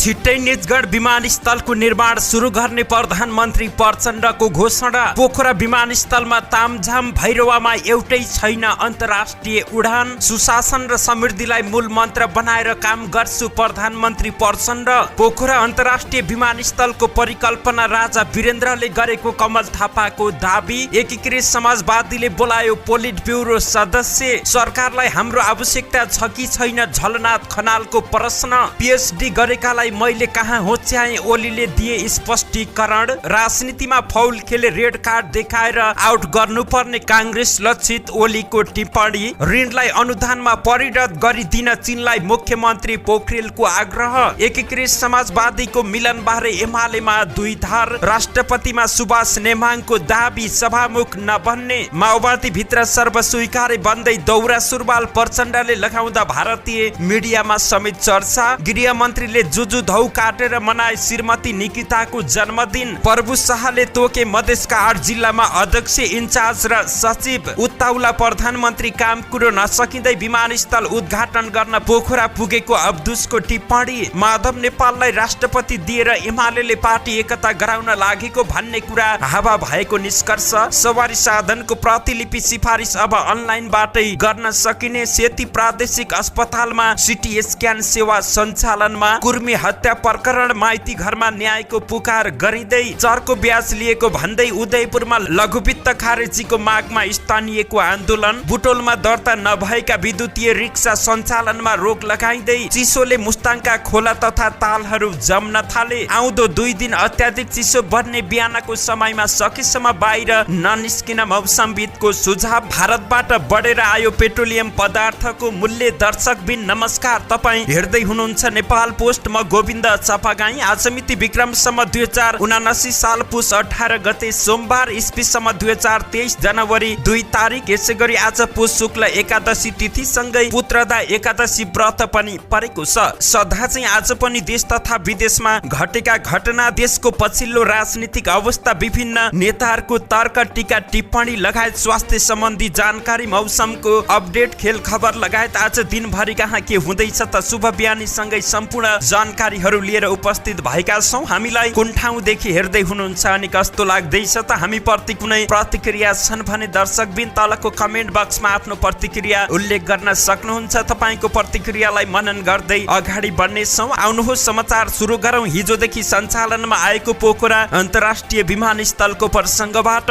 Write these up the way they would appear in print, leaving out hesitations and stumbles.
छिट्टै निजगढ विमानस्थलको निर्माण सुरु गर्ने प्रधानमन्त्री प्रचण्डको घोषणा। पोखरा विमानस्थलमा तामझाम भैरवामा एउटै छैन अन्तर्राष्ट्रिय उडान। सुशासन र समृद्धिलाई मूल मन्त्र बनाएर काम गर्छु प्रधानमन्त्री प्रचण्ड। पोखरा अन्तर्राष्ट्रिय विमानस्थलको परिकल्पना राजा वीरेन्द्रले गरेको कमल थापाको दाबी। एकीकृत समाजवादीले बोलायो पोलिट ब्युरो सदस्य। सरकारलाई हाम्रो आवश्यकता छ कि छैन झलनाथ खनालको प्रश्न। पीएचडी गरेकालाई मैले कहाँ होच्याएँ ओलीले दिए स्पष्टीकरण। राजनीतिमा फाउल खेले रेड कार्ड देखाएर आउट गर्नुपर्ने कांग्रेस लक्षित ओलीको टिप्पणी। ऋणलाई अनुदानमा परिणत गरिदिन चीनलाई मुख्यमन्त्री पोखरेलको आग्रह। एकीकृत समाजवादीको मिलनबारे एमालेमा दुई धार। राष्ट्रपतिमा सुभाष नेमाङको दाबी सभामुख नबन्ने। माओवादी भित्र सर्वस्वीकार्य बन्दै दौरा सुरुवाल प्रचण्डले लगाउँदा भारतीय मिडियामा समेत चर्चा। गृहमन्त्रीले जुजु धौ काटेर मनाए श्रीमती निकिताको जन्मदिन। प्रभु शाहले तोके मधेसका 8 जिल्लामा अध्यक्ष इन्चार्ज र सचिव। उत्ताउला प्रधानमन्त्री काम कुरो नसकिँदै विमानस्थल उद्घाटन गर्न पोखरा पुगेको अब्दुसको टिप्पणी। माधव नेपाललाई राष्ट्रपति दिएर एमाले पार्टी एकता गराउन लागेको भन्ने कुरा हावा भएको निष्कर्ष। सवारी साधनको प्रतिलिपि सिफारिस अब अनलाइनबाटै गर्न सकिने। सेती प्रादेशिक अस्पतालमा सिटी स्क्यान सेवा सञ्चालनमा। कुर्मी हत्या प्रकरण माइती घरमा न्यायको पुकार गरिँदै। चर्को ब्याज लिएको भन्दै उदयपुरमा लघुवित्त खारेजीको मागमा स्थानीयको आन्दोलन। बुटोलमा दर्ता नभएका विद्युतीय रिक्सा सञ्चालनमा रोक लगाइँदै। चिसोले मुस्ताङका खोला तथा तालहरू जम्न थाले। आउँदो 2 दिन अत्याधिक चिसो बढ्ने बिहानको समयमा सकेसम्म बाहिर ननिस्किन मौसमविदको सुझाव। भारतबाट बढेर आयो पेट्रोलियम पदार्थको मूल्य। दर्शकबिन नमस्कार, तपाईँ हेर्दै हुनुहुन्छ नेपाल पोस्ट। म गोविन्द चापागाई। आज मिति विक्रमसम्म 2079 साल पुस 18 गते सोमबार, इस्वीसम्म 2023 जनवरी 2 तारिक। यसै गरी आज पुस शुक्ल एकादशी तिथिसँगै पुत्रदा एकादशी व्रत पनि परेको छ। सदा चाहिँ आज पनि देश तथा विदेशमा घटेका घटना, देशको पछिल्लो राजनीतिक अवस्था, विभिन्न नेताहरूको तर्क टीका टिप्पणी लगायत स्वास्थ्य सम्बन्धी जानकारी, मौसमको अपडेट, खेल खबर लगायत आज दिनभरि कहाँ के हुँदैछ त शुभ बिहानीसँगै सम्पूर्ण जानकारीहरू लिएर उपस्थित भएका छौँ। हामीलाई कुन ठाउँदेखि हेर्दै हुनुहुन्छ अनि कस्तो लाग्दैछ त हामी प्रति कुनै प्रतिक्रिया छन् भने दर्शकबिन तलको कमेन्ट बक्समा आफ्नो प्रतिक्रिया उल्लेख गर्न सक्नुहुन्छ। तपाईँको प्रतिक्रियालाई मनन गर्दै अगाडि बढ्नेछौँ। आउनुहोस् समाचार सुरु गरौँ हिजोदेखि सञ्चालनमा आएको पोखरा अन्तर्राष्ट्रिय विमानस्थलको प्रसङ्गबाट।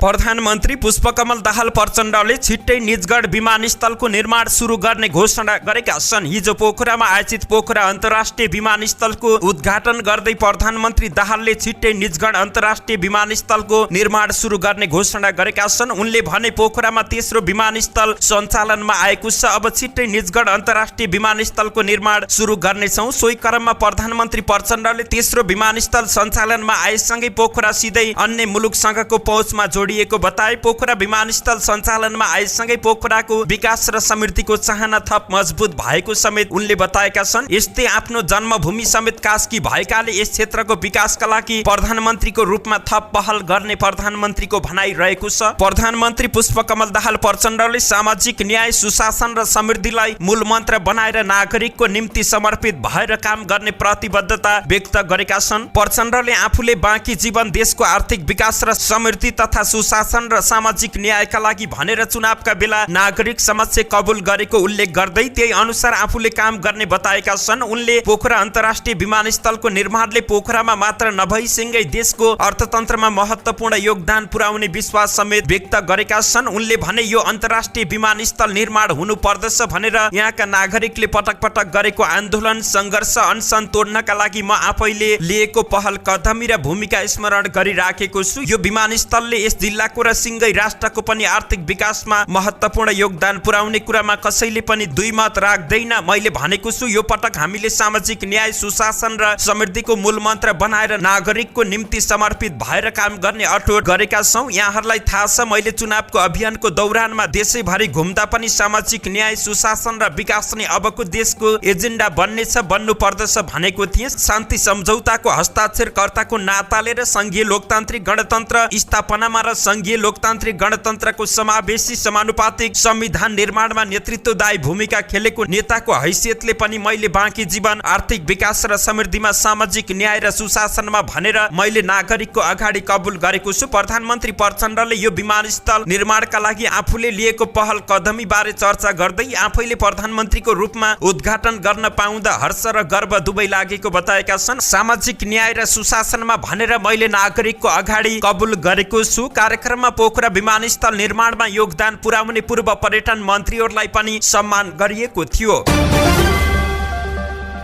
प्रधानमन्त्री पुष्पकमल दाहाल प्रचण्डले छिट्टै निजगढ विमानस्थलको निर्माण सुरु गर्ने घोषणा गरेका छन्। हिजो पोखरामा आयोजित पोखरा अन्तर्राष्ट्रिय विमानस्थलको उद्घाटन गर्दै प्रधानमन्त्री दाहालले छिट्टै निजगढ अन्तर्राष्ट्रिय विमानस्थलको निर्माण सुरु गर्ने घोषणा गरेका छन्। उनले भने पोखरामा तेस्रो विमानस्थल सञ्चालनमा आएको छ। अब छिट्टै निजगढ अन्तर्राष्ट्रिय विमानस्थलको निर्माण सुरु गर्नेछौँ। सोही क्रममा प्रधानमन्त्री प्रचण्डले तेस्रो विमानस्थल सञ्चालनमा आएसँगै पोखरा सिधै अन्य मुलुकसँगको पहुँचमा जोडिएको बताए। पोखरा विमानस्थल सञ्चालनमा आएसँगै पोखराको विकास र समृद्धिको चाहना थप मजबुत भएको समेत उनले बताएका छन्। यस्तै आफ्नो जन्मभूमि समेत कास्की भएकाले यस क्षेत्रको विकासका लागि प्रधानमन्त्रीको रूपमा थप पहल गर्ने प्रधानमन्त्रीको भनाइ रहेको छ। प्रधानमन्त्री पुष्पकमल दाहाल प्रचण्डले सामाजिक न्याय, सुशासन र समृद्धिलाई मूल मन्त्र बनाएर नागरिकको निम्ति समर्पित भएर काम गर्ने प्रतिबद्धता व्यक्त गरेका छन्। प्रचण्डले आफूले बाँकी जीवन देशको आर्थिक विकास र समृद्धि तथा सुशासन र सामाजिक न्यायका लागि भनेर चुनावका बेला नागरिक समक्ष कबुल गरेको उल्लेख गर्दै त्यही अनुसार आफूले काम गर्ने बताएका छन्। उनले पोखरा अन्तर्राष्ट्रिय विमानस्थलको निर्माणले पोखरामा मात्र नभई सिंगै देशको अर्थतन्त्रमा महत्त्वपूर्ण योगदान पुर्याउने विश्वास समेत व्यक्त गरेका छन्। उनले भने यो अन्तर्राष्ट्रिय विमानस्थल निर्माण हुनु पर्दछ भनेर यहाँका नागरिकले पटक पटक गरेको आन्दोलन, सङ्घर्ष, अनसन तोड्नका लागि म आफैले लिएको पहल कदमी र भूमिका स्मरण गरिराखेको छु। यो विमानस्थलले यस जिल्लाको र सिंगै राष्ट्रको पनि आर्थिक विकासमा महत्त्वपूर्ण योगदान पुर्याउने कुरामा कसैले पनि दुई मत राख्दैन। मैले भनेको छु यो पटक हामीले सामाजिक न्याय, सुशासन र समृद्धिको मूल मन्त्र बनाएर नागरिकको निम्ति समर्पित भएर काम गर्ने अठोट गरेका छौँ। यहाँहरूलाई थाहा छ मैले चुनावको अभियानको दौरानमा देशैभरि घुम्दा पनि सामाजिक न्याय, सुशासन र विकास नै अबको देशको एजेन्डा बन्नु पर्दछ भनेको थिएँ। शान्ति सम्झौताको हस्ताक्षरकर्ताको नाताले र संघीय लोकतान्त्रिक गणतन्त्र स्थापनामा र संघीय लोकतान्त्रिक गणतन्त्रको समावेशी समानुपातिक संविधान निर्माणमा नेतृत्वदायी भूमिका खेलेको नेताको हैसियतले पनि मैले बाँकी जीवन आर्थिक विकास र समृद्धिमा सामाजिक न्याय र सुशासनमा भनेर मैले नागरिकको अगाडि कबुल गरेको छु। प्रधानमन्त्री प्रचण्डले यो विमानस्थल निर्माणका लागि आफूले लिएको पहल कदमी बारे चर्चा गर्दै आफैले प्रधानमन्त्रीको रूपमा उद्घाटन गर्न पाउँदा हर्ष र गर्व दुवै लागेको बताएका छन्। सामाजिक न्याय र सुशासनमा भनेर मैले नागरिकको अगाडि कबुल गरेको छु। कार्यक्रममा पोखरा विमानस्थल निर्माणमा योगदान पुर्याउने पूर्व पर्यटन मन्त्रीहरूलाई पनि सम्मान गरिएको थियो।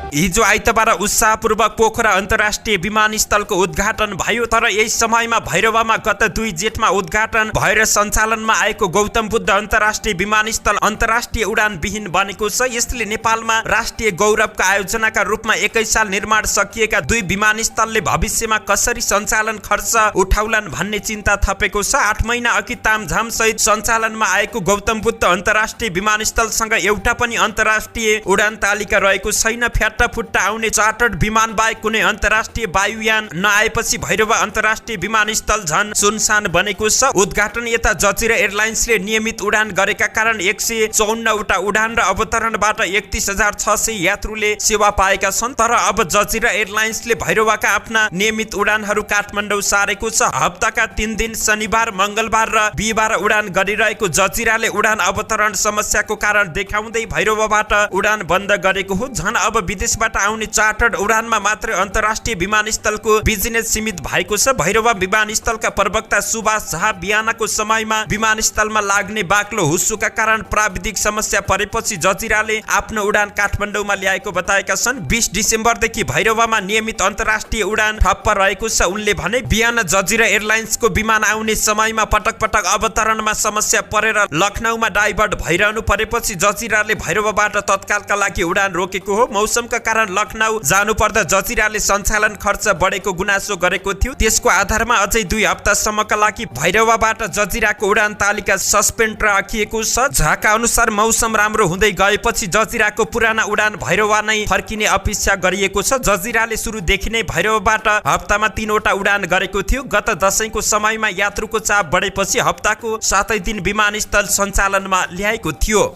हिजो आइतबार उत्साहपूर्वक पोखरा अन्तर्राष्ट्रिय विमानस्थलको उद्घाटन भयो। तर यही समयमा भैरवामा गत 2 जेठमा उद्घाटन भएर सञ्चालनमा आएको गौतम बुद्ध अन्तर्राष्ट्रिय विमानस्थल अन्तर्राष्ट्रिय उडान विहीन बनेको छ। यसले नेपालमा राष्ट्रिय गौरवका आयोजनाका रूपमा 21 साल निर्माण सकिएका 2 विमानस्थलले भविष्यमा कसरी सञ्चालन खर्च उठाउलान् भन्ने चिन्ता थपेको छ। 8 महिना अघि तामझाम सहित सञ्चालनमा आएको गौतम बुद्ध अन्तर्राष्ट्रिय विमानस्थलसँग एउटा पनि अन्तर्राष्ट्रिय उडान तालिका रहेको छैन। फुट्टा आउने चार्टर्ड विमान बाहेक कुनै अन्तर्राष्ट्रिय वायुयान नआएपछि भैरवा अन्तर्राष्ट्रिय विमानस्थल झन सुनसान बनेको छ। उद्घाटन यता जजिरा एयरलाइन्सले नियमित उडान गरेका कारण 154 वटा उडान र अवतरणबाट 31,600 यात्रुले सेवा पाएका छन्। तर अब जजिरा एयरलाइन्सले भैरवाका आफ्ना नियमित उडानहरू काठमाडौँ सारेको छ। हप्ताका 3 दिन शनिबार, मंगलबार र बिहीबार उडान गरिरहेको जजिराले उडान अवतरण समस्याको कारण देखाउँदै भैरवाबाट उडान बन्द गरेको हो। झन अब विदेशबाट आउने चार्टर्ड उडानमा मात्र अन्तर्राष्ट्रिय विमानस्थलको बिजनेस सीमित भएको छ। भैरवा विमानस्थलका प्रवक्ता सुभाष झा बिहानको समयमा विमानस्थलमा लाग्ने बाक्लो हुस्सुका कारण प्राविधिक समस्या परेपछि जजिराले आफ्नो उडान काठमाडौँमा ल्याएको बताएका छन्। 20 डिसेम्बरदेखि भैरवामा नियमित अन्तर्राष्ट्रिय उडान ठप्प रहेको छ। उनले भने बिहान जजिरा एयरलाइन्सको विमान आउने समयमा पटक पटक अवतरणमा समस्या परेर लखनऊमा डाइभर्ट भइरहनु परेपछि जजिराले भैरवाबाट तत्कालका लागि उडान रोकेको हो। मौसमका कारण लखनऊ जानुपर्दा जजिराले सञ्चालन खर्च बढेको गुनासो गरेको थियो। त्यसको आधारमा अझै 2 हप्तासम्मका लागि भैरवाबाट जजिराको उडान तालिका सस्पेन्ड राखिएको छ। झाका अनुसार मौसम राम्रो हुँदै गएपछि जजिराको पुराना उडान भैरवा नै फर्किने अपेक्षा गरिएको छ। जजिराले सुरुदेखि नै भैरवाबाट हप्तामा 3 वटा उडान गरेको थियो। गत दशैंको समयमा यात्रुको चाप बढेपछि हप्ताको 7 दिन विमानस्थल सञ्चालनमा ल्याएको थियो।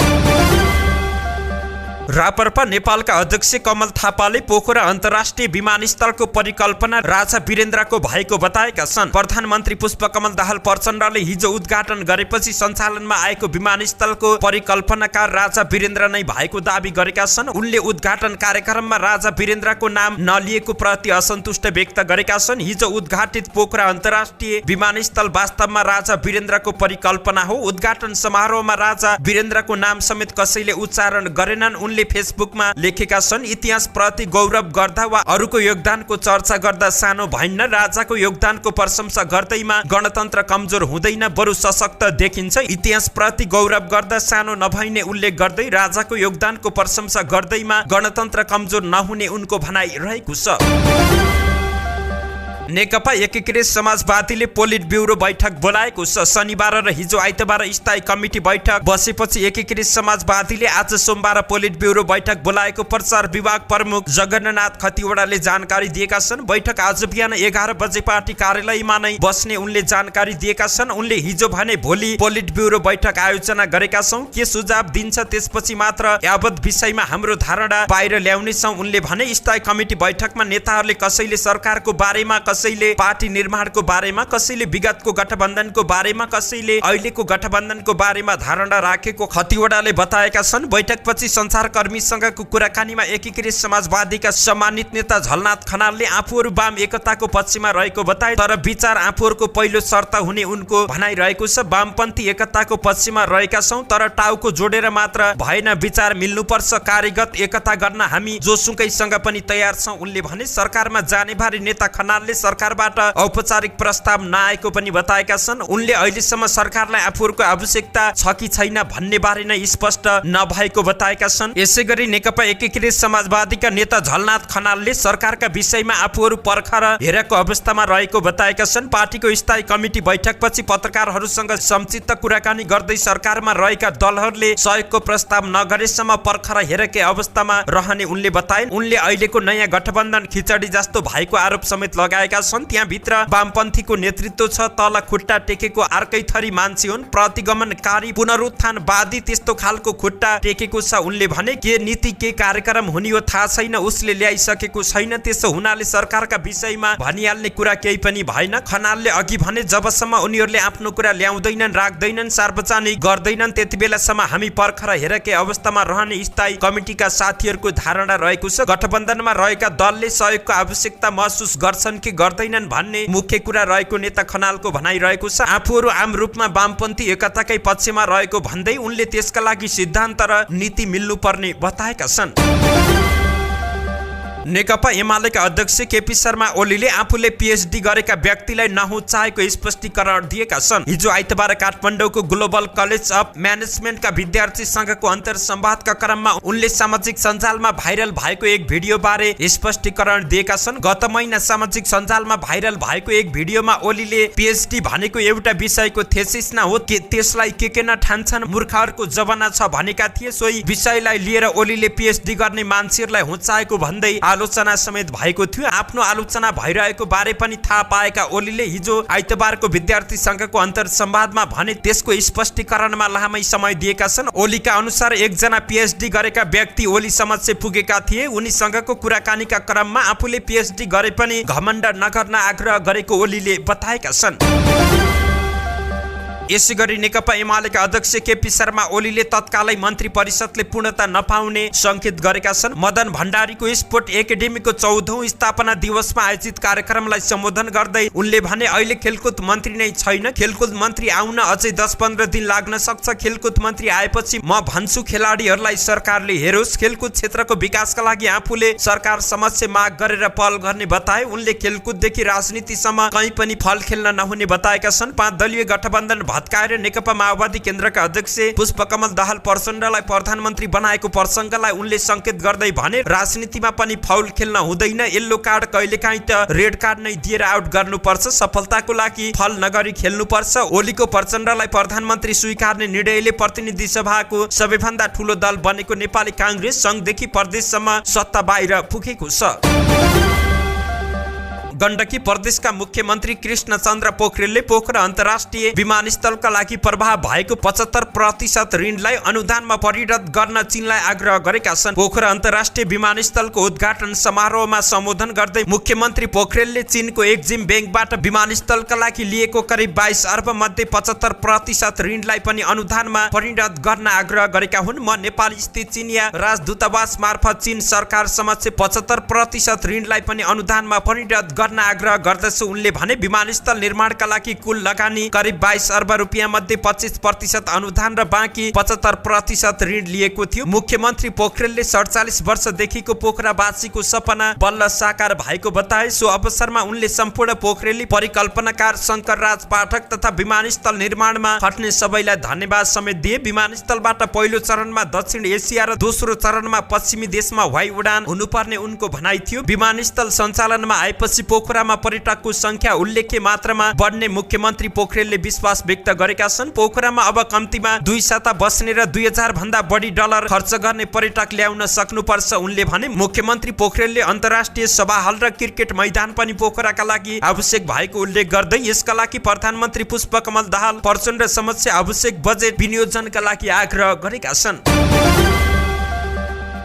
रापरपा नेपालका अध्यक्ष कमल थापाले पोखरा अन्तर्राष्ट्रिय विमानस्थलको परिकल्पना राजा वीरेन्द्रको भएको बताएका छन्। प्रधानमन्त्री पुष्पकमल दाहाल प्रचण्डले हिजो उद्घाटन गरेपछि सञ्चालनमा आएको विमानस्थलको परिकल्पनाकार राजा वीरेन्द्र नै भएको दावी गरेका छन्। उनले उद्घाटन कार्यक्रममा राजा वीरेन्द्रको नाम नलिएको प्रति असन्तुष्ट व्यक्त गरेका छन्। हिजो उद्घाटित पोखरा अन्तर्राष्ट्रिय विमानस्थल वास्तवमा राजा वीरेन्द्रको परिकल्पना हो। उद्घाटन समारोहमा राजा वीरेन्द्रको नाम समेत कसैले उच्चारण गरेनन्। उनले फेसबुकमा लेखेका छन्, इतिहास प्रति गौरव गर्दा वा अरूको योगदानको चर्चा गर्दा सानो भइन्न। राजाको योगदानको प्रशंसा गर्दैमा गणतन्त्र कमजोर हुँदैन, बरु सशक्त देखिन्छ। इतिहास प्रति गौरव गर्दा सानो नभइने उल्लेख गर्दै राजाको योगदानको प्रशंसा गर्दैमा गणतन्त्र कमजोर नहुने उनको भनाइ रहेको छ। नेकपा एकीकृत समाजवादीले पोलिट ब्युरो बैठक बोलाएको छ। शनिबार र हिजो आइतबार स्थायी कमिटी बैठक बसेपछि एकीकृत समाजवादीले आज सोमबार पोलिट ब्युरो बैठक बोलाएको प्रचार विभाग प्रमुख जगन्नाथ खतिवडाले जानकारी दिएका छन्। बैठक आज बिहान 11 बजे पार्टी कार्यालयमा नै बस्ने उनले जानकारी दिएका छन्। उनले हिजो भने भोलि पोलिट ब्युरो बैठक आयोजना गरेका छौं, के सुझाव दिन्छ त्यसपछि मात्र यावत विषयमा हाम्रो धारणा बाहिर ल्याउने छौं। उनले भने स्थायी कमिटी बैठकमा नेताहरूले कसैले सरकारको बारेमा, कसैले पार्टी निर्माणको बारेमा, कसैले विगतको गठबन्धनको बारेमा, कसैले अहिलेको गठबन्धनको बारेमा धारणा राखेको खतिवडाले बताएका छन्। बैठकपछि सञ्चारकर्मीसँगको कुराकानीमा एकीकृत समाजवादीका सम्मानित नेता झलनाथ खनालले आफूहरू वाम एकताको पक्षमा रहेको बताए, तर विचार आफूहरूको पहिलो शर्त हुने उनको भनाइ रहेको छ। वामपन्थी एकताको पक्षमा रहेका छौं, तर टाउको जोडेर मात्र भएन, विचार मिल्नुपर्छ। कार्यगत एकता गर्न हामी जोसुकैसँग पनि तयार छौं। उनले भने सरकारमा जानेभारी नेता खनालले सरकारबाट औपचारिक प्रस्ताव नआएको पनि बताएका छन्। उनले अहिलेसम्म सरकारलाई आफूहरूको आवश्यकता छ कि छैन भन्ने बारे नै स्पष्ट नभएको बताएका छन्। यसैगरी नेकपा एकीकृत समाजवादीका नेता झलनाथ खनालले सरकारका विषयमा आफूहरू पर्खर हेरेको अवस्थामा रहेको बताएका छन्। पार्टीको स्थायी कमिटी बैठकपछि पत्रकारहरूसँग संक्षिप्त कुराकानी गर्दै सरकारमा रहेका दलहरूले सहयोगको प्रस्ताव नगरेसम्म पर्खर हेरेकै अवस्थामा रहने उनले बताए। उनले अहिलेको नयाँ गठबन्धन खिचडी जस्तो भएको आरोप समेत लगाएका गरेका छन्। त्यहाँ भित्र वामपन्थीको नेतृत्व छ, तल खुट्टा टेकेको अर्कै थरी मान्छे हुन्, प्रतिगमनकारी पुनरुत्थानवादी त्यस्तो खालको खुट्टा टेकेको छ। उनले भने के नीति के कार्यक्रम हुने हो थाहा छैन, उसले ल्याइसकेको छैन, त्यसो हुनाले सरकारका विषयमा भनिहाल्ने कुरा केही पनि भएन। खनालले अघि भने जबसम्म उनीहरूले आफ्नो कुरा ल्याउँदैनन्, राख्दैनन्, सार्वजनिक गर्दैनन्, त्यति बेलासम्म हामी पर्खर हेरेकै अवस्थामा रहने स्थायी कमिटीका साथीहरूको धारणा रहेको छ। गठबन्धनमा रहेका दलले सहयोगको आवश्यकता महसुस गर्छन् कि गर्दैनन् भन्ने मुख्य कुरा रहेको नेता खनालको भनाइरहेको छ। आफूहरू आम रूपमा वामपन्थी एकताकै पक्षमा रहेको भन्दै उनले त्यसका लागि सिद्धान्त र नीति मिल्नुपर्ने बताएका छन्। नेकपा एमालेका अध्यक्ष केपी शर्मा ओलीले आफूले पीएचडी गरेका व्यक्तिलाई नहुचाएको स्पष्टीकरण दिएका छन्। हिजो आइतबार काठमाडौँको ग्लोबल कलेज अफ म्यानेजमेन्टका विद्यार्थी संघको अन्तर्संवादका क्रममा उनले सामाजिक सञ्जालमा भाइरल भएको एक भिडियो बारे स्पष्टीकरण दिएका छन्। गत महिना सामाजिक सञ्जालमा भाइरल भएको एक भिडियोमा ओलीले पीएचडी भनेको एउटा विषयको थेसिस न हो, त्यसलाई के न ठान्छन्, मूर्खहरूको जमाना छ भनेका थिए। सोही विषयलाई लिएर ओलीले पीएचडी गर्ने मान्छेहरूलाई हुचाएको भन्दै आलोचना समेत भएको थियो। आफ्नो आलोचना भइरहेको बारे पनि थाहा पाएका ओलीले हिजो आइतबारको विद्यार्थी संघको अन्तर्संवादमा भने त्यसको स्पष्टीकरणमा लामै समय दिएका छन्। ओलीका अनुसार एकजना पीएचडी गरेका व्यक्ति ओली समक्ष पुगेका थिए। उनीसँगको कुराकानीका क्रममा आफूले पीएचडी गरे पनि घमण्ड नगर्न आग्रह गरेको ओलीले बताएका छन्। यसैगरी नेकपा एमालेका अध्यक्ष केपी शर्मा ओलीले तत्कालै मन्त्री परिषदले पूर्णता नपाउने संकेत गरेका छन्। मदन भण्डारीको स्पोर्ट एकाडेमीको 14औं स्थापना दिवसमा आयोजित कार्यक्रमलाई सम्बोधन गर्दै उनले भने अहिले खेलकुद मन्त्री नै छैन, खेलकुद मन्त्री आउन अझै 10-15 दिन लाग्न सक्छ। खेलकुद मन्त्री आएपछि म भन्छु खेलाडीहरूलाई सरकारले हेरोस्, खेलकुद क्षेत्रको विकासका लागि आफूले सरकार समक्ष माग गरेर पहल गर्ने बताए। उनले खेलकुददेखि राजनीतिसम्म कहीँ पनि फल खेल्न नहुने बताएका छन्। 5 दलीय गठबन्धन भत्काएर नेकपा माओवादी केन्द्रका अध्यक्ष पुष्पकमल दाहाल प्रचण्डलाई प्रधानमन्त्री बनाएको प्रसङ्गलाई उनले संकेत गर्दै भने राजनीतिमा पनि फाउल खेल्न हुँदैन, येल्लो कार्ड कहिलेकाहीँ त रेड कार्ड नै दिएर आउट गर्नुपर्छ, सफलताको लागि फल नगरी खेल्नुपर्छ। ओलीको प्रचण्डलाई प्रधानमन्त्री स्वीकार्ने निर्णयले प्रतिनिधि सभाको सबैभन्दा ठूलो दल बनेको नेपाली कांग्रेस संघदेखि प्रदेशसम्म सत्ता बाहिर पुगेको छ। गण्डकी प्रदेशका मुख्यमन्त्री कृष्णचन्द्र पोखरेलले पोखरा अन्तर्राष्ट्रिय विमानस्थलका लागि प्रभाव भएको 75% ऋणलाई अनुदानमा परिणत गर्न चीनलाई आग्रह गरेका छन्। पोखरा अन्तर्राष्ट्रिय विमानस्थलको उद्घाटन समारोहमा सम्बोधन गर्दै मुख्यमन्त्री पोखरेलले चीनको एक्जिम ब्याङ्कबाट विमानस्थलका लागि लिएको करिब 22 अर्ब मध्ये 75% ऋणलाई पनि अनुदानमा परिणत गर्न आग्रह गरेका हुन्। म नेपाल स्थित चीनिया राजदूतावास मार्फत चीन सरकार समक्ष 75% ऋणलाई पनि अनुदानमा परिणत गर्न आग्रह गर्दछु। उनले भने विमानस्थल निर्माणका लागि कुल लगानी करिब 22 अर्ब रुपियाँ मध्ये 25% अनुदान र बाँकी 75% ऋण लिएको थियो। मुख्यमन्त्री पोखरेलले 47 वर्षदेखिको पोखरावासीको सपना बल्ल साकार भएको बताए। सो अवसरमा उनले सम्पूर्ण पोखरेली परिकल्पनाकार शंकर राज पाठक तथा विमानस्थल निर्माणमा खट्ने सबैलाई धन्यवाद समेत दिए। विमानस्थलबाट पहिलो चरणमा दक्षिण एसिया र दोस्रो चरणमा पश्चिमी देशमा वायु उडान हुनुपर्ने उनको भनाइ थियो। विमानस्थल सञ्चालनमा आएपछि पोखरामा पर्यटकको संख्या उल्लेख्य मात्रामा बढ्ने मुख्यमन्त्री पोखरेलले विश्वास व्यक्त गरेका छन्। पोखरामा अब कम्तीमा 2 साता बस्ने र 2000 भन्दा बढी डलर खर्च गर्ने पर्यटक ल्याउन सक्नुपर्छ। उनले भने मुख्यमन्त्री पोखरेलले अन्तर्राष्ट्रिय सभा हल र क्रिकेट मैदान पनि पोखराका लागि आवश्यक भएको उल्लेख गर्दै यसका लागि प्रधानमन्त्री पुष्पकमल दाहाल प्रचण्ड समक्ष आवश्यक बजेट विनियोजनका लागि आग्रह गरेका छन्।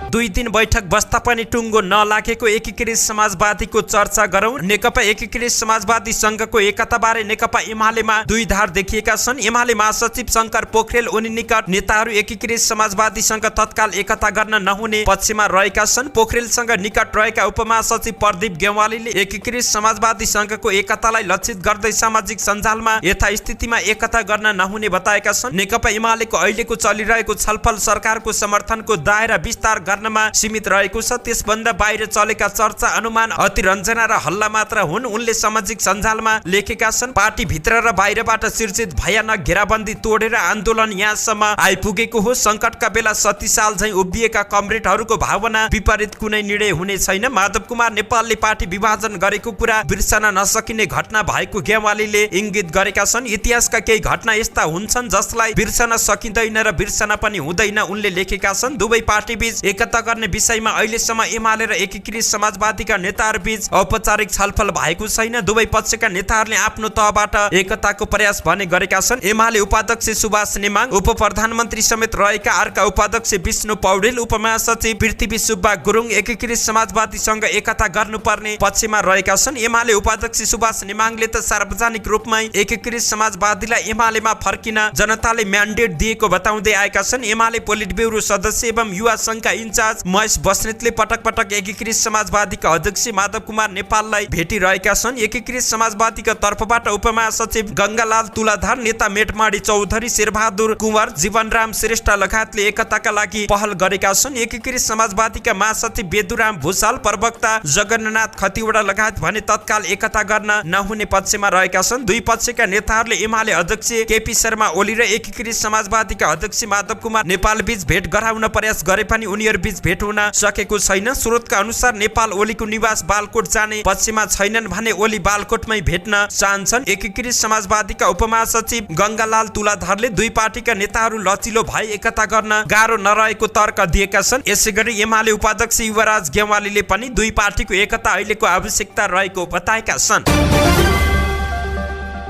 2 दिन बैठक बस्दा पनि टुङ्गो नलागेको एकीकृत समाजवादीको चर्चा गरौं। नेकपा एकीकृत समाजवादी संघको एकताबारे नेकपा एमालेमा 2 धार देखिएका छन्। एमाले महासचिव शंकर पोखरेल उनी निकट नेताहरू एकीकृत समाजवादी संघ तत्काल एकता गर्न नहुने पक्षमा रहेका छन्। पोखरेलसँग निकट रहेका उपमहासचिव प्रदीप गेवालीले एकीकृत समाजवादी संघको एकतालाई लक्षित गर्दै सामाजिक सञ्जालमा यथास्थितिमा एकता गर्न नहुने बताएका छन्। नेकपा एमालेको अहिलेको चलिरहेको छलफल सरकारको समर्थनको दायरा विस्तार गर्न सीमित रहेको छ। त्यसभन्दा बाहिर चलेका चर्चा अनुमान अतिरञ्जना र हल्ला मात्र हुन्। उनले सामाजिक सञ्जालमा लेखेका छन् पार्टी भित्र र बाहिरबाट सिर्जित भयानक घेराबन्दी तोडेर आन्दोलन यहाँसम्म आइपुगेको हो। संकटका बेला 30 साल झैं उभिएका कमरेडहरूको भावना विपरीत कुनै निर्णय हुने छैन। माधव कुमार नेपालले पार्टी विभाजन गरेको कुरा बिर्सन नसकिने घटना भएको गेवालीले इंगित गरेका छन्। इतिहासका केही घटना यस्ता हुन्छन् जसलाई बिर्सन सकिँदैन र बिर्सन पनि हुँदैन उनले लेखेका छन्। दुवै पार्टी बीच एकता गर्ने विषयमा अहिलेसम्म एमाले र एकीकृत समाजवादीका नेताहरूबीच औपचारिक छलफल भएको छैन। दुवै पक्षका नेताहरूले आफ्नो तहबाट एकताको प्रयास भने गरेका छन्। एमाले उपाध्यक्ष सुभाष नेमाङ, उप प्रधानमन्त्री समेत रहेका अर्का उपाध्यक्ष विष्णु पौडेल, उपमहासचिव पृथ्वी सुब्बा गुरुङ एकीकृत समाजवादीसँग एकता गर्नुपर्ने पक्षमा रहेका छन्। एमाले उपाध्यक्ष सुभाष नेमाङले त सार्वजनिक रूपमै एकीकृत समाजवादीलाई एमालेमा फर्किन जनताले म्यान्डेट दिएको बताउँदै आएका छन्। एमाले पोलिट ब्युरो सदस्य एवं युवा संघका इन्चार्ज महेश बस्नेतले पटक पटक एकीकृत समाजवादीका अध्यक्ष माधव कुमार नेपाललाई भेटिरहेका छन्। एकीकृत समाजवादीका तर्फबाट उपमहासचिव गंगालाल तुलाधर, नेता मेटमाडी चौधरी, शेरबहादुर कुँवर, जीवनराम श्रेष्ठ लगायतले एकताका लागि पहल गरेका छन्। एकीकृत समाजवादीका महासचिव बेदुराम भूषाल, प्रवक्ता जगन्नाथ खतिवडा लगायत भने तत्काल एकता गर्न नहुने पक्षमा रहेका छन्। दुई पक्षका नेताहरूले एमाले अध्यक्ष केपी शर्मा ओली र एकीकृत समाजवादीका अध्यक्ष माधव कुमार नेपाल बीच भेट गराउन प्रयास गरे पनि उनीहरू बीच भेट हुन सकेको छैन। स्रोतका अनुसार नेपाल ओलीको निवास बालकोट जाने पक्षमा छैनन् भने ओली बालकोटमै भेट्न चाहन्छन्। एकीकृत समाजवादीका उपमहासचिव गंगालाल तुलाधरले दुई पार्टीका नेताहरू लचिलो भए एकता गर्न गाह्रो नरहेको तर्क दिएका छन्। यसैगरी एमाले उपाध्यक्ष युवराज गेवालीले पनि दुई पार्टीको एकता अहिलेको आवश्यकता रहेको बताएका छन्।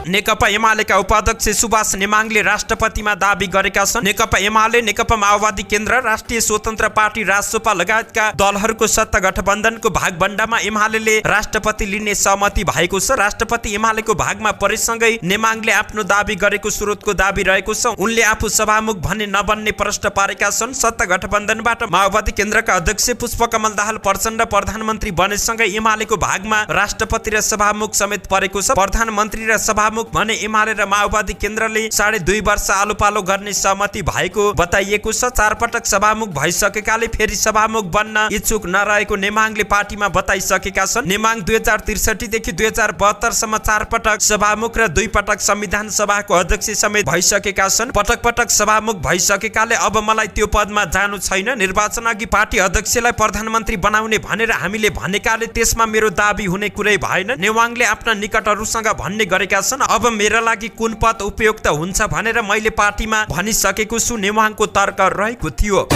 नेकपा एमालेका उपाध्यक्ष सुभाष नेमाङले राष्ट्रपतिमा दाबी गरेका छन्। नेकपा एमाले, नेकपा माओवादी केन्द्र, राष्ट्रिय स्वतन्त्र पार्टी राजसपा लगायतका दलहरूको सत्ता गठबन्धनको भागभण्डामा एमाले राष्ट्रपति लिने सहमति भएको छ। राष्ट्रपति एमालेको भागमा परेसँगै नेमाङले आफ्नो दाबी गरेको स्रोतको दाबी रहेको छ। उनले आफू सभामुख भन्ने नबन्ने प्रश्न पारेका छन्। सत्ता गठबन्धनबाट माओवादी केन्द्रका अध्यक्ष पुष्पकमल दाहाल प्रचण्ड प्रधानमन्त्री बनेसँगै एमालेको भागमा राष्ट्रपति र सभामुख समेत परेको छ। प्रधानमन्त्री र सभामुख भने एमाले र माओवादी केन्द्रले 2.5 वर्ष आलोपालो गर्ने सहमति भएको बताइएको छ। 4 पटक सभामुख भइसकेकाले फेरि सभामुख बन्न इच्छुक नरहेको नेमाङले पार्टीमा बताइसकेका छन्। नेमाङ 2063 देखि 2072 सम्म 4 पटक सभामुख र 2 पटक संविधान सभाको अध्यक्ष समेत भइसकेका छन्। पटक पटक सभामुख भइसकेकाले अब मलाई त्यो पदमा जानु छैन। निर्वाचन अघि पार्टी अध्यक्षलाई प्रधानमन्त्री बनाउने भनेर हामीले भनेकाले त्यसमा मेरो दाबी हुने कुरै भएन। नेवाङले आफ्ना निकटहरूसँग भन्ने गरेका छन्। अब मेरा लागि कुन पद उपयुक्त हुन्छ भनेर मैले पार्टीमा भनिसकेको छु, नेवाङको तर्क रहेको थियो।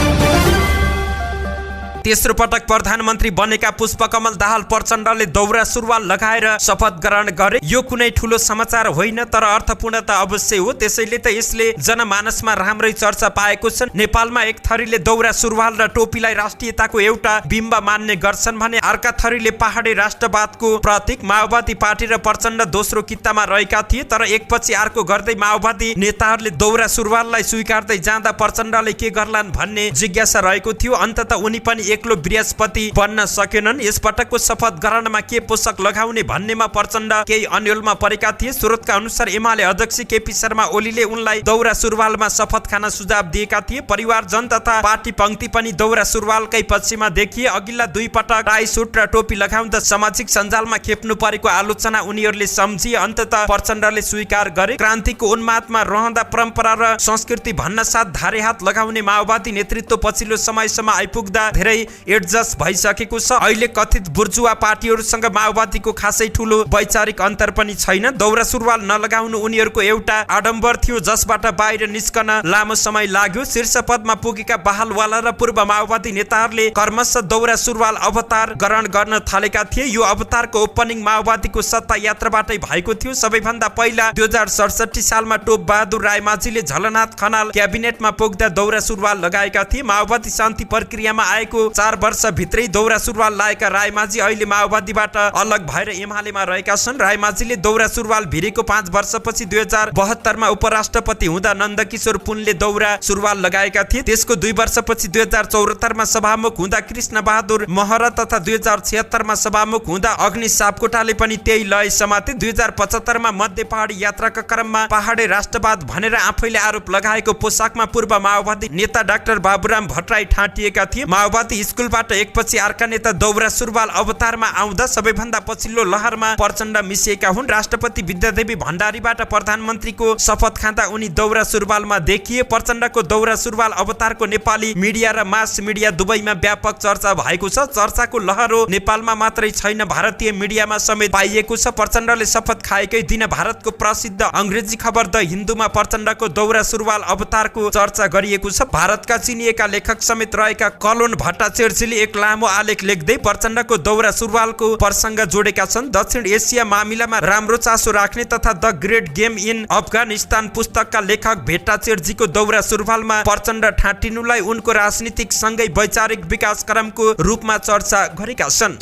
तेस्रो पटक प्रधानमन्त्री बनेका पुष्पकमल दाहाल प्रचण्डले दौरा सुरुवाल लगाएर शपथ ग्रहण गरे। यो कुनै ठूलो समाचार होइन, तर अर्थपूर्ण त अवश्य हो। त्यसैले त यसले जनमानसमा राम्रै चर्चा पाएको छ। नेपालमा एक थरीले दौरा सुरुवाल र टोपीलाई राष्ट्रियताको एउटा बिम्ब मान्ने गर्छन् भने अर्का थरीले पहाडी राष्ट्रवादको प्रतीक। माओवादी पार्टी र प्रचण्ड दोस्रो कित्तामा रहेका थिए, तर एकपछि अर्को गर्दै माओवादी नेताहरूले दौरा सुरुवाललाई स्वीकार्दै जाँदा प्रचण्डले के गर्लान् भन्ने जिज्ञासा रहेको थियो। अन्ततः उनी पनि एक्लो बृहस्पति बन्न सकेनन्। यस पटकको शपथ ग्रहणमा के पोषक लगाउने भन्नेमा प्रचण्ड केही अन्यलमा परेका थिए। स्रोतका अनुसार एमाले अध्यक्ष केपी शर्मा ओलीले उनलाई दौरा सुरुवालमा शपथ खान सुझाव दिएका थिए। परिवारजन तथा पार्टी पंक्ति पनि दौरा सुरुवालकै पक्षमा देखिए। अघिल्ला 2 पटक टाई सुट र टोपी लगाउँदा सामाजिक सञ्जालमा खेप्नु परेको आलोचना उनीहरूले सम्झिए। अन्ततः प्रचण्डले स्वीकार गरे। क्रान्तिको उन्मादमा रहँदा परम्परा र संस्कृति भन्न साथ धारे हात लगाउने माओवादी नेतृत्व पछिल्लो समयसम्म आइपुग्दा धेरै एडजस्ट भइसकेको छ। अहिले कथित बुर्जुवा पार्टीहरूसँग माओवादीको खासै ठूलो वैचारिक अन्तर पनि छैन। दौरा सुरुवाल नलगाउनु उनीहरूको एउटा आडम्बर थियो, जसबाट बाहिर निस्कन लामो समय लाग्यो। शीर्ष पदमा पुगेका बहालवाला र पूर्व माओवादी नेताहरूले क्रमशः दौरा सुरुवाल अवतार ग्रहण गर्न थालेका थिए। यो अवतारको ओपनिङ माओवादीको सत्ता यात्राबाटै भएको थियो। सबैभन्दा पहिला 2067 सालमा टोप बहादुर रायमाझीले झलनाथ खनाल क्याबिनेटमा पुग्दा दौरा सुरुवाल लगाएका थिए। माओवादी शान्ति प्रक्रियामा आएको 4 वर्ष भित्रै दौरा सुरुवाल लाएका रायमाझी अहिले माओवादीबाट अलग भएर एमालेमा रहेका छन्। रायमाझीले दौरा सुरुवाल भिरेको 5 वर्षपछि 2072 मा उपराष्ट्रपति हुँदा नन्दकिशोर पुनले दौरा सुरुवाल लगाएका थिए। त्यसको 2 वर्षपछि 2074 मा सभामुख हुँदा कृष्ण बहादुर महरा तथा 2076 मा सभामुख हुँदा अग्नि सापकोटाले पनि त्यही लय समाते। 2075 मा मध्य पहाडी यात्राका क्रममा पहाडी राष्ट्रवाद भनेर आफैले आरोप लगाएको पोसाकमा पूर्व माओवादी नेता डाक्टर बाबुराम भट्टराई ठाँटिएका थिए। माओवादी स्कुलबाट एकपछि अर्का नेता दौरा सुरुवाल अवतारमा आउँदा सबैभन्दा पछिल्लो लहरमा प्रचण्ड मिसिएका हुन्। राष्ट्रपति विद्यादेवी भण्डारीबाट प्रधानमन्त्रीको शपथ खाँदा उनी दौरा सुरुवालमा देखिए। प्रचण्डको दौरा सुरुवाल अवतारको नेपाली मिडिया र मास मिडिया दुवैमा व्यापक चर्चा भएको छ। चर्चाको लहरो नेपालमा मात्रै छैन, भारतीय मिडियामा समेत पाइएको छ। प्रचण्डले शपथ खाएकै दिन भारतको प्रसिद्ध अंग्रेजी खबर द हिन्दूमा प्रचण्डको दौरा सुरुवाल अवतारको चर्चा गरिएको छ। भारतका चिनिएका लेखक समेत रहेका कलोन भट्टा भट्टाचार्यले एक लामो आलेख लेख्दै प्रचण्डको दौरा सुरुवालको प्रसङ्ग जोडेका छन्। दक्षिण एसिया मामिलामा राम्रो चासो राख्ने तथा the great game in Afghanistan पुस्तकका लेखक भट्टाचार्यजीको दौरा सुरुवालमा प्रचण्ड ठाटिनुलाई उनको राजनीतिक सँगै वैचारिक विकासक्रमको रूपमा चर्चा गरेका छन्।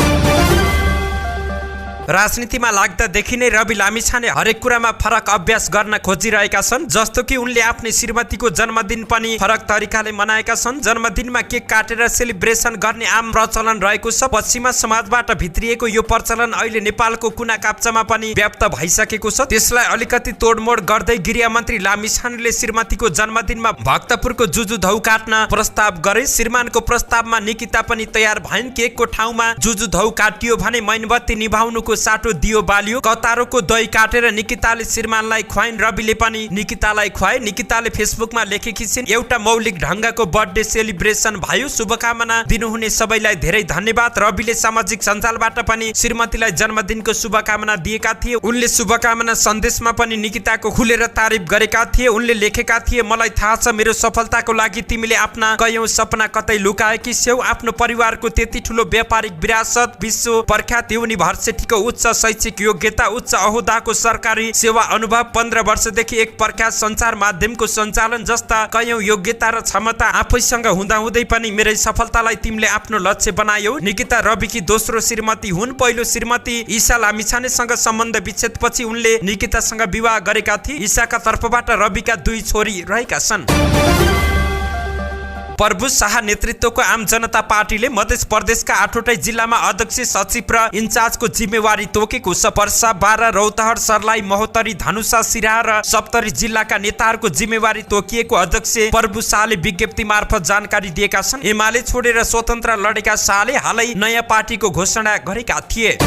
राजनीतिमा लाग्दादेखि नै रवि लामिछाने हरेक कुरामा फरक अभ्यास गर्न खोजिरहेका छन्। जस्तो कि उनले आफ्नै श्रीमतीको जन्मदिन पनि फरक तरिकाले मनाएका छन्। जन्मदिनमा केक काटेर सेलिब्रेसन गर्ने आम प्रचलन रहेको छ। पश्चिमा समाजबाट भित्रिएको यो प्रचलन अहिले नेपालको कुना काप्चामा पनि व्याप्त भइसकेको छ। त्यसलाई अलिकति तोडमोड गर्दै गृहमन्त्री लामिछानेले श्रीमतीको जन्मदिनमा भक्तपुरको जुजुधौ काट्न प्रस्ताव गरे। श्रीमानको प्रस्तावमा निकिता पनि तयार भइन्। केकको ठाउँमा जुजुधौ काटियो भने मैनबत्ती निभाउनुको साटो दियो बालियो। कतारोको दही काटेर निकिताले श्रीमानलाई खुवाइन्, रविले पनि निकितालाई खुवाए। निकिताले फेसबुकमा लेखेकी छिन्, एउटा मौलिक ढङ्गको बर्थडे सेलिब्रेसन भयो, शुभकामना दिनुहुने सबैलाई धेरै धन्यवाद। रविले सामाजिक सञ्जालबाट पनि श्रीमतीलाई जन्मदिनको शुभकामना दिएका थिए। उनले शुभकामना सन्देशमा पनि निकिताको खुलेर तारिफ गरेका थिए। उनले लेखेका थिए, मलाई थाहा छ मेरो सफलताको लागि तिमीले आफ्ना कयौं सपना कतै लुकाएकी छेउ। आफ्नो परिवारको त्यति ठुलो व्यापारिक विरासत, विश्व प्रख्यात युनिभर्सिटीको उच्च शैक्षिक योग्यता, उच्च अहोदाको सरकारी सेवा अनुभव, 15 वर्षदेखि एक प्रख्यात सञ्चार माध्यमको सञ्चालन जस्ता कयौं योग्यता र क्षमता आफैसँग हुँदाहुँदै पनि मेरै सफलतालाई तिमीले आफ्नो लक्ष्य बनायौ। निकिता रविकी दोस्रो श्रीमती हुन्। पहिलो श्रीमती ईशा लामिछानेसँग सम्बन्ध विच्छेदपछि उनले निकितासँग विवाह गरेका थिए। ईशाका तर्फबाट रविका 2 छोरी रहेका छन्। प्रभु शाह नेतृत्वको आम जनता पार्टीले मध्य प्रदेशका 8वटै जिल्लामा अध्यक्ष, सचिव र इन्चार्जको जिम्मेवारी तोकेको छ। पर्सा, बारा, रौतहट, सर्लाही, महोत्तरी, धनुषा, सिराहा र सप्तरी जिल्लाका नेताहरूको जिम्मेवारी तोकिएको अध्यक्ष प्रभु शाहले विज्ञप्ति मार्फत जानकारी दिएका छन्। एमाले छोडेर स्वतन्त्र लडेका शाहले हालै नयाँ पार्टीको घोषणा गरेका थिए।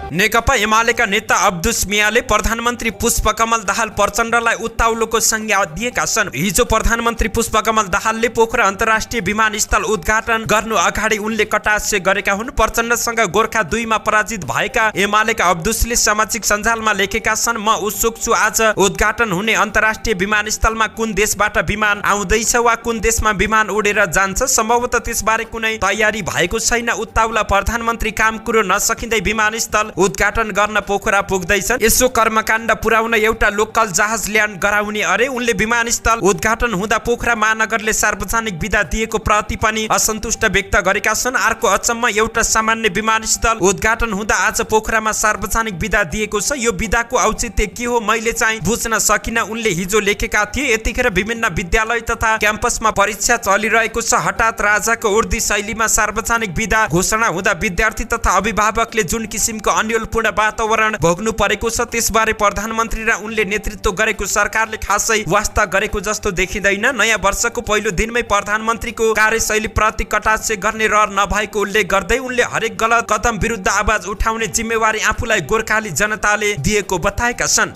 नेकपा एमालेका नेता अब्दुस मियाले प्रधानमन्त्री पुष्पकमल दाहाल प्रचण्डलाई उत्ताउलोको संज्ञा दिएका छन्। हिजो प्रधानमन्त्री पुष्पकमल दाहालले पोखरा अन्तर्राष्ट्रिय विमानस्थल उद्घाटन गर्नु अगाडि उनले कटाक्ष गरेका हुन्। प्रचण्डसँग गोर्खा 2 मा पराजित भएका एमालेका अब्दुसले सामाजिक सञ्जालमा लेखेका छन्, म उत्सुक छु आज उद्घाटन हुने अन्तर्राष्ट्रिय विमानस्थलमा कुन देशबाट विमान आउँदैछ वा कुन देशमा विमान उडेर जान्छ। सम्भवतः त्यसबारे कुनै तयारी भएको छैन। उत्ताउला प्रधानमन्त्री काम कुरो नसकिँदै विमानस्थल उद्घाटन गर्न पोखरा पुग्दैछन्। यसो कर्मकाण्ड पुर्याउन एउटा लोकल जहाज ल्यान्ड गराउने अरे। उनले विमानस्थल उद्घाटन हुँदा पोखरा महानगरले सार्वजनिक बिदा दिएको प्रति पनि असन्तुष्ट व्यक्त गरेका छन्। अर्को अचम्म, एउटा सामान्य विमानस्थल उद्घाटन हुँदा आज पोखरामा सार्वजनिक बिदा दिएको छ। यो बिदाको औचित्य के हो मैले चाहिँ बुझ्न सकिन, उनले हिजो लेखेका थिए। यतिखेर विभिन्न विद्यालय तथा क्याम्पसमा परीक्षा चलिरहेको छ। हठात राजाको उर्दी शैलीमा सार्वजनिक बिदा घोषणा हुँदा विद्यार्थी तथा अभिभावकले जुन किसिमको अन्यलपूर्ण वातावरण भोग्नु परेको छ त्यसबारे प्रधानमन्त्री र उनले नेतृत्व गरेको सरकारले खासै वास्ता गरेको जस्तो देखिँदैन। नयाँ वर्षको पहिलो दिनमै प्रधानमन्त्रीको कार्यशैली प्रति कटाक्ष गर्ने रहर नभएको उल्लेख गर्दै उनले हरेक गलत कदम विरुद्ध आवाज उठाउने जिम्मेवारी आफूलाई गोर्खाली जनताले दिएको बताएका छन्।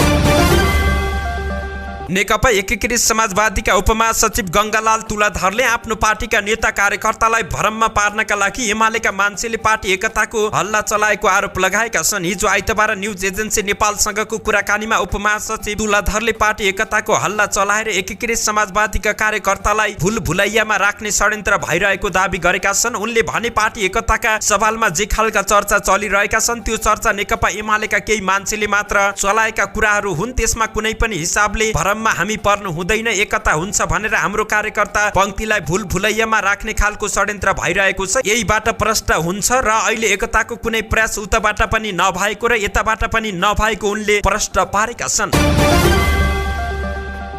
नेकपा एकीकृत समाजवादीका उपमहासचिव गंगालाल तुलाधरले आफ्नो पार्टीका नेता कार्यकर्तालाई भ्रममा पार्नका लागि एमालेका मान्छेले पार्टी एकताको हल्ला चलाएको आरोप लगाएका छन्। हिजो आइतबार न्युज एजेन्सी नेपालसँगको कुराकानीमा उपमहासचिव तुलाधरले पार्टी एकताको हल्ला चलाएर एकीकृत समाजवादीका कार्यकर्तालाई भुलभुलैयामा राख्ने षड्यन्त्र भइरहेको दावी गरेका छन्। उनले भने पार्टी एकताका सवालमा जे खालका चर्चा चलिरहेका छन् त्यो चर्चा नेकपा एमालेका केही मान्छेले मात्र चलाएका कुराहरू हुन्। त्यसमा कुनै पनि हिसाबले हामी पर्नु हुँदैन। एकता हुन्छ भनेर हाम्रो कार्यकर्ता पंक्तिलाई भुलभुलैयामा राख्ने खालको षड्यन्त्र भइरहेको छ। यहीबाट प्रष्ट हुन्छ र अहिले एकताको कुनै प्रयास उताबाट पनि नभएको र यताबाट पनि नभएको उनले प्रष्ट पारेका छन्।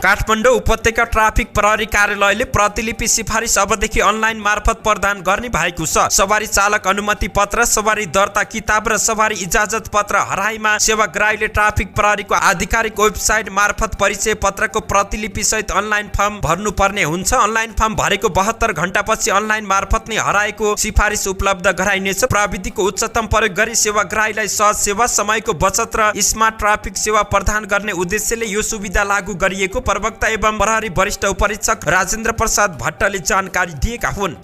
काठमाडौँ उपत्यका ट्राफिक प्रहरी कार्यालयले प्रतिलिपि सिफारिस अबदेखि अनलाइन मार्फत प्रदान गर्ने भएको छ। सवारी चालक अनुमति पत्र, सवारी दर्ता किताब र सवारी इजाजत पत्र हराएमा सेवाग्राहीले ट्राफिक प्रहरीको आधिकारिक वेबसाइट मार्फत परिचय पत्रको प्रतिलिपि सहित अनलाइन फर्म भर्नुपर्ने हुन्छ। अनलाइन फर्म भरेको 72 घण्टापछि अनलाइन मार्फत नै हराएको सिफारिस उपलब्ध गराइनेछ। प्रविधिको उच्चतम प्रयोग गरी सेवाग्राहीलाई सहज सेवा, समयको बचत र स्मार्ट ट्राफिक सेवा प्रदान गर्ने उद्देश्यले यो सुविधा लागू गरिएको प्रवक्ता एवं प्रहरी वरिष्ठ उपरीक्षक राजेन्द्र प्रसाद भट्टले जानकारी दिएका हुन्।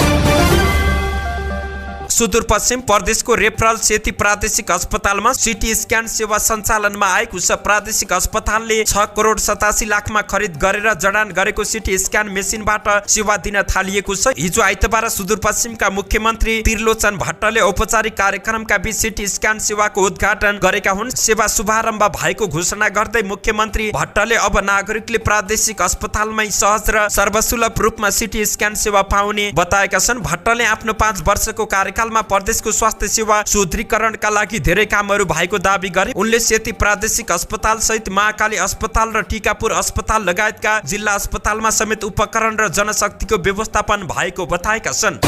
सुदूरपश्चिम प्रदेशको रेफरल सेती प्रादेशिक अस्पतालमा सिटी स्क्यान सेवा सञ्चालनमा आएको छ। प्रादेशिक अस्पतालले 6 करोड 87 लाखमा खरिद गरेर जडान गरेको सिटी स्क्यान मेसिनबाट सेवा दिन थालिएको छ। हिजो आइतबार सुदूरपश्चिमका मुख्यमन्त्री त्रिलोचन भट्टले औपचारिक कार्यक्रमका बीच सिटी स्क्यान सेवाको उद्घाटन गरेका हुन्। सेवा शुभारम्भ भएको घोषणा गर्दै मुख्यमन्त्री भट्टले अब नागरिकले प्रादेशिक अस्पतालमै सहज र सर्वसुलभ रूपमा सिटी स्क्यान सेवा पाउने बताएका छन्। भट्टले आफ्नो 5 वर्षको कार्यकालमा प्रदेशको स्वास्थ्य सेवा सुदृढीकरणका लागि धेरै कामहरू भएको दावी गरे। उनले सेती प्रादेशिक अस्पताल सहित महाकाली अस्पताल र टीकापुर अस्पताल लगायतका जिल्ला अस्पतालमा समेत उपकरण र जनशक्तिको व्यवस्थापन भएको बताएका छन्।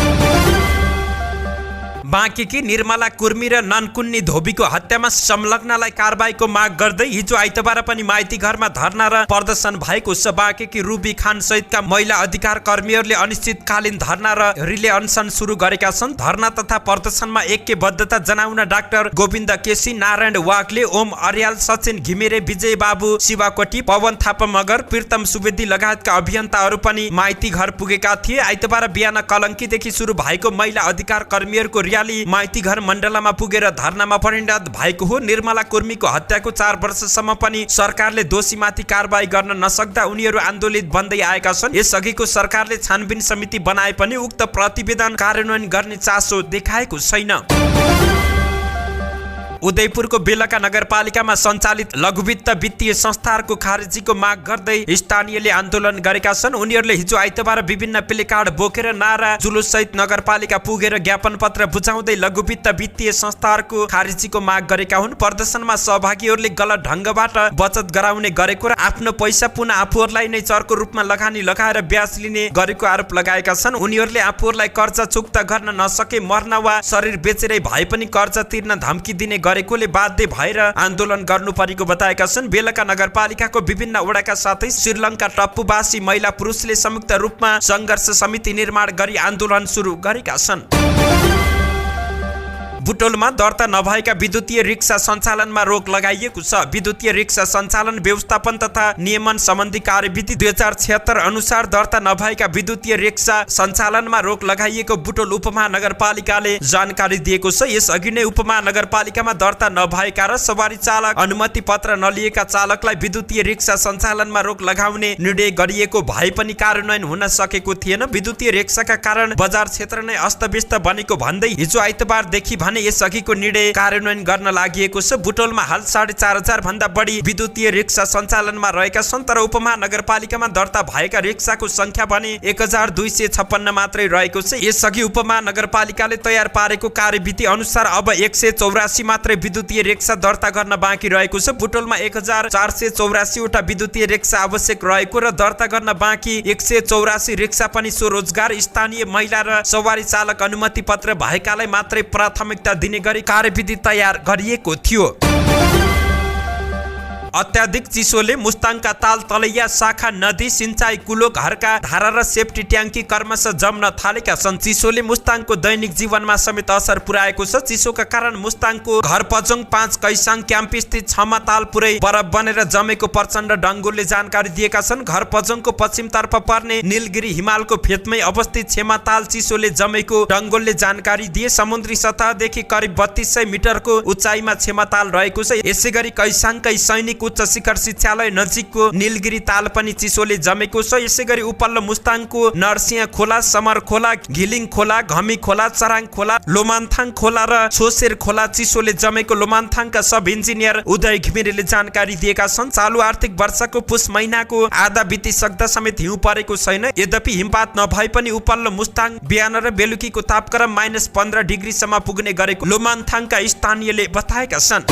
बाँकीकी निर्मला कुर्मी र ननकुन्नी धोबीको हत्यामा संलग्नलाई कारबाहीको माग गर्दै हिजो आइतबार पनि माइती घरमा धरना र प्रदर्शन भएको छ। बाँकीकी रुबी खान सहितका महिला अधिकार कर्मीहरूले अनिश्चितकालीन धरना र रिले अनसन सुरु गरेका छन्। धरना तथा प्रदर्शनमा ऐक्यबद्धता जनाउन डाक्टर गोविन्द केसी, नारायण वाग्ले, ओम अर्याल, सचिन घिमिरे, विजय बाबु शिवाकोटी, पवन थापा मगर, प्रीतम सुवेदी लगायतका अभियन्ताहरू पनि माइती घर पुगेका थिए। आइतबार बिहान कलङ्कीदेखि सुरु भएको महिला अधिकार कर्मीहरूको माइती घर मण्डलमा पुगेर धरनामा परिणत भएको हो। निर्मला कुर्मीको हत्याको 4 वर्षसम्म पनि सरकारले दोषीमाथि कारबाही गर्न नसक्दा उनीहरू आन्दोलित बन्दै आएका छन्। यसअघिको सरकारले छानबिन समिति बनाए पनि उक्त प्रतिवेदन कार्यान्वयन गर्ने चासो देखाएको छैन। उदयपुरको बेलका नगरपालिकामा सञ्चालित लघुवित्त वित्तीय संस्थाहरूको खारेजीको माग गर्दै स्थानीयले आन्दोलन गरेका छन्। उनीहरूले हिजो आइतबार विभिन्न प्लेकार्ड बोकेर नारा जुलुस सहित नगरपालिका पुगेर ज्ञापन पत्र बुझाउँदै लघुवित्त वित्तीय संस्थाहरूको खारेजीको माग गरेका हुन्। प्रदर्शनमा सहभागीहरूले गलत ढङ्गबाट बचत गराउने गरेको र आफ्नो पैसा पुनः आफूहरूलाई नै चरको रूपमा लगानी लगाएर ब्याज लिने गरेको आरोप लगाएका छन्। उनीहरूले आफूहरूलाई कर्जा चुक्ता गर्न नसके मर्न वा शरीर बेचेरै भए पनि कर्जा तिर्न धम्की दिने गरेकोले बाध्य भएर आन्दोलन गर्नु परेको बताएका छन्। बेलका नगरपालिकाको विभिन्न वडाका साथै श्रीलङ्का टप्पुवासी महिला पुरुषले संयुक्त रूपमा संघर्ष समिति निर्माण गरी आन्दोलन सुरु गरेका छन्। बुटोलमा दर्ता नभएका विद्युतीय रिक्सा सञ्चालनमा रोक लगाइएको छ। विद्युतीय रिक्सा सञ्चालन व्यवस्थापन तथा नियमन सम्बन्धी कार्यविधि 2076 अनुसार दर्ता नभएका विद्युतीय रिक्सा सञ्चालनमा रोक लगाइएको बुटोल उपमहानगरपालिकाले जानकारी दिएको छ। यसअघि नै उपमहानगरपालिकामा दर्ता नभएका र सवारी चालक अनुमति पत्र नलिएका चालकलाई विद्युतीय रिक्सा सञ्चालनमा रोक लगाउने निर्णय गरिएको भए पनि कार्यान्वयन हुन सकेको थिएन। विद्युतीय रिक्साका कारण बजार क्षेत्र नै अस्तव्यस्त बनेको भन्दै हिजो आइतबारदेखि यसअघिको निर्णय कार्यान्वयन गर्न लागि छ। बुटोलमा हाल 4500 भन्दा बढी विद्युतीय रिक्सा सञ्चालनमा रहेका छन्, तर उपमहानगरपालिकामा दर्ता भएका रिक्साको संख्या भने 1256 मात्रै रहेको छ। यसअघि उपमहानगरपालिकाले तयार पारेको कार्यविधि अनुसार अब 184 मात्रै विद्युतीय रिक्सा दर्ता गर्न बाँकी रहेको छ। बुटोलमा 1484 वटा विद्युतीय रिक्सा आवश्यक रहेको र दर्ता गर्न बाँकी 184 रिक्सा पनि स्वरोजगार स्थानीय महिला र सवारी चालक अनुमति पत्र भएकालाई मात्रै प्राथमिकता दिने गरी कार्यविधि तयार गरिएको थियो। अत्याधिक चिसोले मुस्ताङका ताल तलैया शाखा नदी सिंचाई कुलो घरका धारा र सेफ्टी ट्याङ्की क्रमशः जम्न थालेका छन्। चिसोले मुस्ताङको दैनिक जीवनमा समेत असर पुर्याएको छ। चिसोका कारण मुस्ताङको घर पजोङ 5 कैसाङ क्याम्प स्थित 6 ताल पुरै बरफ बनेर जमेको प्रचण्ड डङ्गोलले जानकारी दिएका छन्। घर पजोङको पश्चिमतर्फ पर्ने नीलगिरी हिमालको फेदमै अवस्थित छेमा ताल चिसोले जमेको डङ्गोलले जानकारी दिए। समुद्री सतहदेखि करिब 3200 मिटरको उचाइमा छेमा ताल रहेको छ। यसैगरी कैसाङकै सैनिक उच्च शिखर शिक्षालय नजिकको नीलगिरी ताल पनि चिसोले जमेको छ। यसैगरी उपल्लो मुस्ताङको नरसिंह खोला, समर खोला, घिलिङ खोला, घमी खोला, चराङ खोला, लोमान्थाङ खोला र छोसेर खोला चिसोले जमेको लोमान्थाङका सब इन्जिनियर उदय घिमिरेले जानकारी दिएका छन्। चालु आर्थिक वर्षको पुष महिनाको आधा बितिसक्दा समेत हिउँ परेको छैन। यद्यपि हिमपात नभए पनि उपल्लो मुस्ताङ बिहान र बेलुकीको तापक्रम -15 डिग्रीसम्म पुग्ने गरेको लोमान्थाङका स्थानीयले बताएका छन्।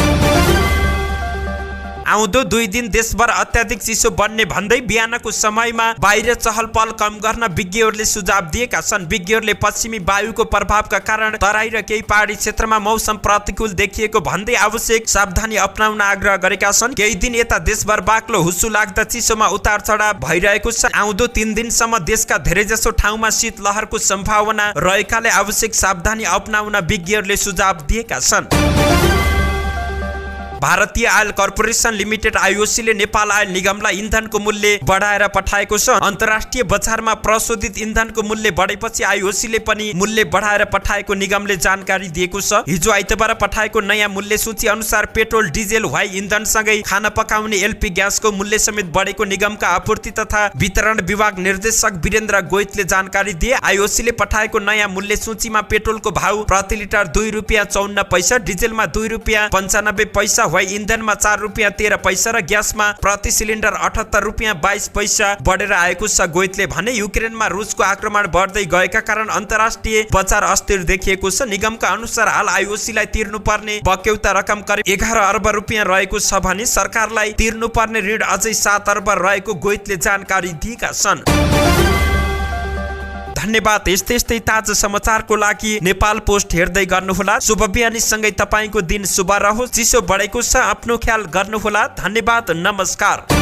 आउँदो 2 दिन देशभर अत्याधिक चिसो बन्ने भन्दै बिहानको समयमा बाहिर चहल पहल कम गर्न विज्ञहरूले सुझाव दिएका छन्। विज्ञहरूले पश्चिमी वायुको प्रभावका कारण तराई र केही पहाडी क्षेत्रमा मौसम प्रतिकूल देखिएको भन्दै आवश्यक सावधानी अपनाउन आग्रह गरेका छन्। केही दिन यता देशभर बाक्लो हुस्सु लाग्दा चिसोमा उतार चढाव भइरहेको छ। आउँदो 3 दिनसम्म देशका धेरैजसो ठाउँमा शीतलहरको सम्भावना रहेकाले आवश्यक सावधानी अपनाउन विज्ञहरूले सुझाव दिएका छन्। भारतीय आयल कर्पोरेसन लिमिटेड IOC ले नेपाल आयल निगमलाई इन्धनको मूल्य बढाएर पठाएको छ। अन्तर्राष्ट्रिय बजारमा प्रशोधित इन्धनको मूल्य बढेपछि IOC ले पनि मूल्य बढाएर पठाएको निगमले जानकारी दिएको छ। हिजो आइतबार पठाएको नयाँ मूल्य सूची अनुसार पेट्रोल, डिजेल, वायु इन्धनसँगै खाना पकाउने LP ग्यासको मूल्य समेत बढेको निगमका आपूर्ति तथा वितरण विभाग निर्देशक वीरेन्द्र गोइतले जानकारी दिए। IOC ले पठाएको नयाँ मूल्य सूचीमा पेट्रोलको भाउ प्रति लिटर ₹2.54, डिजेलमा ₹2.95, वायु इन्धनमा ₹4.13 र ग्यासमा प्रति सिलिन्डर ₹78.22 बढेर आएको छ। गोइतले भने युक्रेनमा रुसको आक्रमण बढ्दै गएका कारण अन्तर्राष्ट्रिय बजार अस्थिर देखिएको छ। निगमका अनुसार हाल IOC लाई तिर्नुपर्ने बक्यौता रकम करिब 11 अर्ब रुपियाँ रहेको छ भने सरकारलाई तिर्नुपर्ने ऋण अझै 7 अर्ब रहेको गोइतले जानकारी दिएका छन्। धन्यवाद। यस्तै ताजा समाचारको लागि नेपाल पोस्ट हेर्दै गर्नुहोला। शुभ बिहानीसँगै तपाईको दिन शुभ रहोस्। चिसो बढेको छ, आफ्नो ख्याल गर्नुहोला। धन्यवाद, नमस्कार।